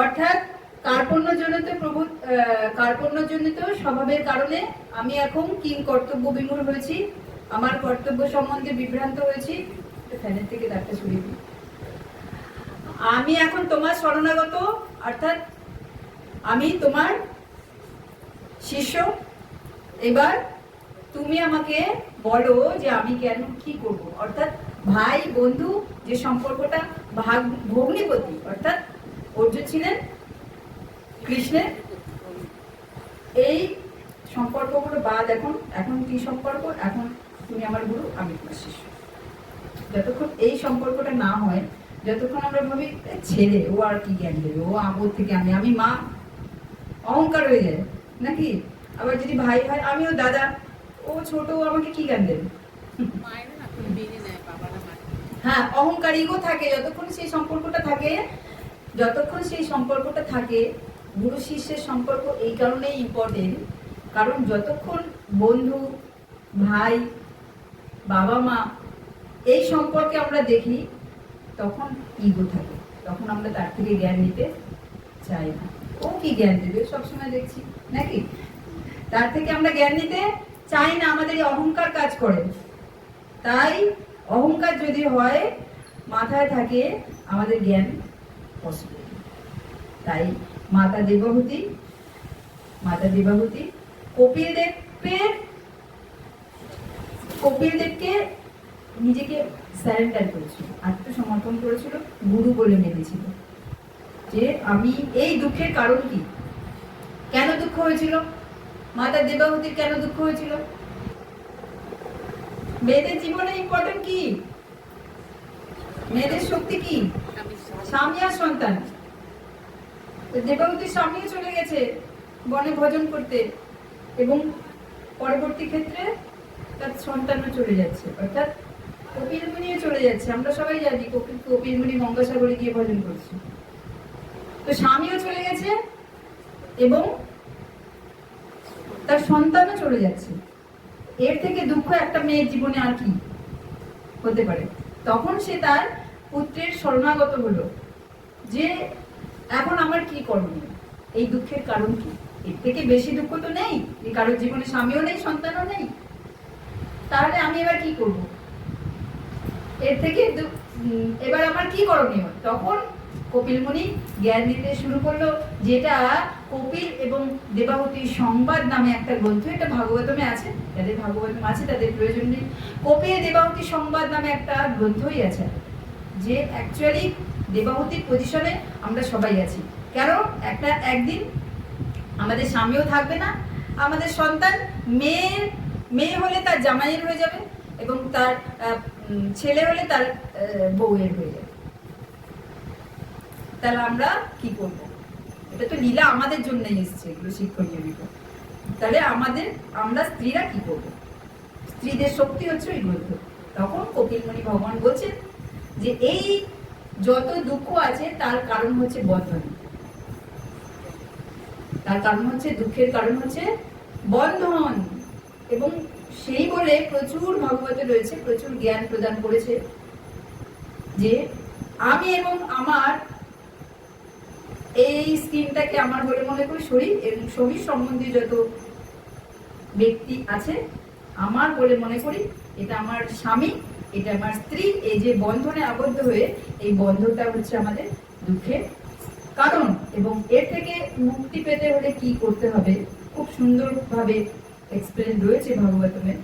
অর্থাৎ কার্পণ্যজনিত কার্পণ্যজনিত স্বভাবের কারণে আমি এখন কিং কর্তব্য বিমূঢ় হয়েছি, আমার কর্তব্য সম্বন্ধে বিভ্রান্ত হয়েছি। ফ্যানের থেকে তারটা সরিয়ে দিই। আমি এখন তোমার শরণাগত, অর্থাৎ আমি তোমার শিষ্য। এবার তুমি আমাকে বলো যে আমি কেন কি করব। অর্থাৎ ভাই বন্ধু যে সম্পর্কটা, ভগ্নিপতি, অর্থাৎ অর্জুন ছিলেন কৃষ্ণের, এই সম্পর্কগুলো বাদ এখন এখন কি সম্পর্ক? এখন তুমি আমার গুরু, আমি তোমার শিষ্য। যতক্ষণ এই সম্পর্কটা না হয়, যতক্ষণ আমরা ভাবি ছেলে, ও আর কি জ্ঞান দেবে, ও ওর থেকে আমি মা, অহংকার হয়ে যায় নাকি? আবার যদি ভাই হয়, আমিও দাদা, ও ছোট, ও আমাকে কি জ্ঞান দেবে? হ্যাঁ, অহংকার, ইগো থাকে। যতক্ষণ সেই সম্পর্কটা থাকে, গুরু শিষ্যের সম্পর্ক এই কারণেই ইম্পর্টেন্ট, কারণ যতক্ষণ বন্ধু, ভাই, বাবা মা এই সম্পর্কে আমরা দেখি, তখন ইগো থাকে, তখন আমরা তার থেকে জ্ঞান নিতে চাই না। ও কি জ্ঞান দেবে, সবসময় দেখছি নাকি? তার থেকে আমরা জ্ঞান নিতে চাই না, আমাদের এই অহংকার কাজ করে। তাই অহংকার যদি হয়, মাথায় থাকে, আমাদের জ্ঞান পসিবল। তাই মাতা দেবহূতি কপিল দেবকে নিজেকে স্যারেন্ডার করেছিল, আত্মসমর্পণ করেছিল, গুরু বলে মেনেছিল যে আমি এই দুঃখের কারণ কি, কেন দুঃখ হয়েছিল, মাতা দেবহূতির কেন দুঃখ হয়েছিল? মেয়েদের জীবনে ইম্পর্টেন্ট কি? মেয়েদের শক্তি কি? স্বামী আর সন্তান। দেবহূতির স্বামীও চলে গেছে বনে ভজন করতে, এবং পরবর্তী ক্ষেত্রে তার সন্তানও চলে যাচ্ছে, অর্থাৎ কপিল মুনিও চলে যাচ্ছে। আমরা সবাই জানি কপিল মুনি গঙ্গাসাগরে গিয়ে ভজন করছে। তো স্বামীও চলে গেছে এবং তার সন্তানও চলে যাচ্ছে। এর থেকে দুঃখ একটা মেয়ের জীবনে আর কি হতে পারে? তখন সে তার পুত্রের শরণাগত হলো যে এখন আমার কি করণীয়, এই দুঃখের কারণ কি? এর থেকে বেশি দুঃখ তো নেই, কারোর জীবনে স্বামীও নেই, সন্তানও নেই, তাহলে আমি এবার কি করব? এর থেকে এবার আমার কি করণীয়? তখন কপিল মুনি জ্ঞান দিতে শুরু করলো, যেটা কপিল এবং দেবাহুতির সংবাদ নামে একটা গ্রন্থ, এটা ভাগবতমে আছে, যাদের ভাগবতম আছে তাদের প্রয়োজন নেই। কপিল দেবাহুতি সংবাদ নামে একটা গ্রন্থই আছে, যে অ্যাকচুয়ালি দেবাহুতির পজিশনে আমরা সবাই আছি। কেন? একদিন আমাদের স্বামীও থাকবে না, আমাদের সন্তান মেয়ে হলে তার জামাইয়ের হয়ে যাবে, এবং তার ছেলে হলে তার বউয়ের হয়ে যাবে। তাহলে আমরা কি করব? এটা তো লীলা আমাদের জন্যই এসছে, এগুলো শিক্ষণীয় বিষয়। তাহলে আমরা স্ত্রীরা কি করব? স্ত্রীদের শক্তি হচ্ছে ওই গ্রন্থ। তখন কপিল মুনি ভগবান বলছেন যে এই যত দুঃখ আছে তার কারণ হচ্ছে বন্ধন, তার কারণ হচ্ছে দুঃখের কারণ হচ্ছে বন্ধন। এবং সেই বলে প্রচুর ভাগবতে রয়েছে, প্রচুর জ্ঞান প্রদান করেছে যে আমি এবং আমার এই স্কিনটাকে আমার বলে মনে করি, শরীর এবং শরীর সম্বন্ধী যত ব্যক্তি আছে আমার বলে মনে করি, এটা আমার স্বামী, এটা আমার স্ত্রী। এই যে বন্ধনে আবদ্ধ হয়ে, এই বন্ধনটা হচ্ছে আমাদের দুঃখের কারণ। এবং এর থেকে মুক্তি পেতে হলে কি করতে হবে, খুব সুন্দরভাবে এক্সপ্লেন রয়েছে ভাগবতমে।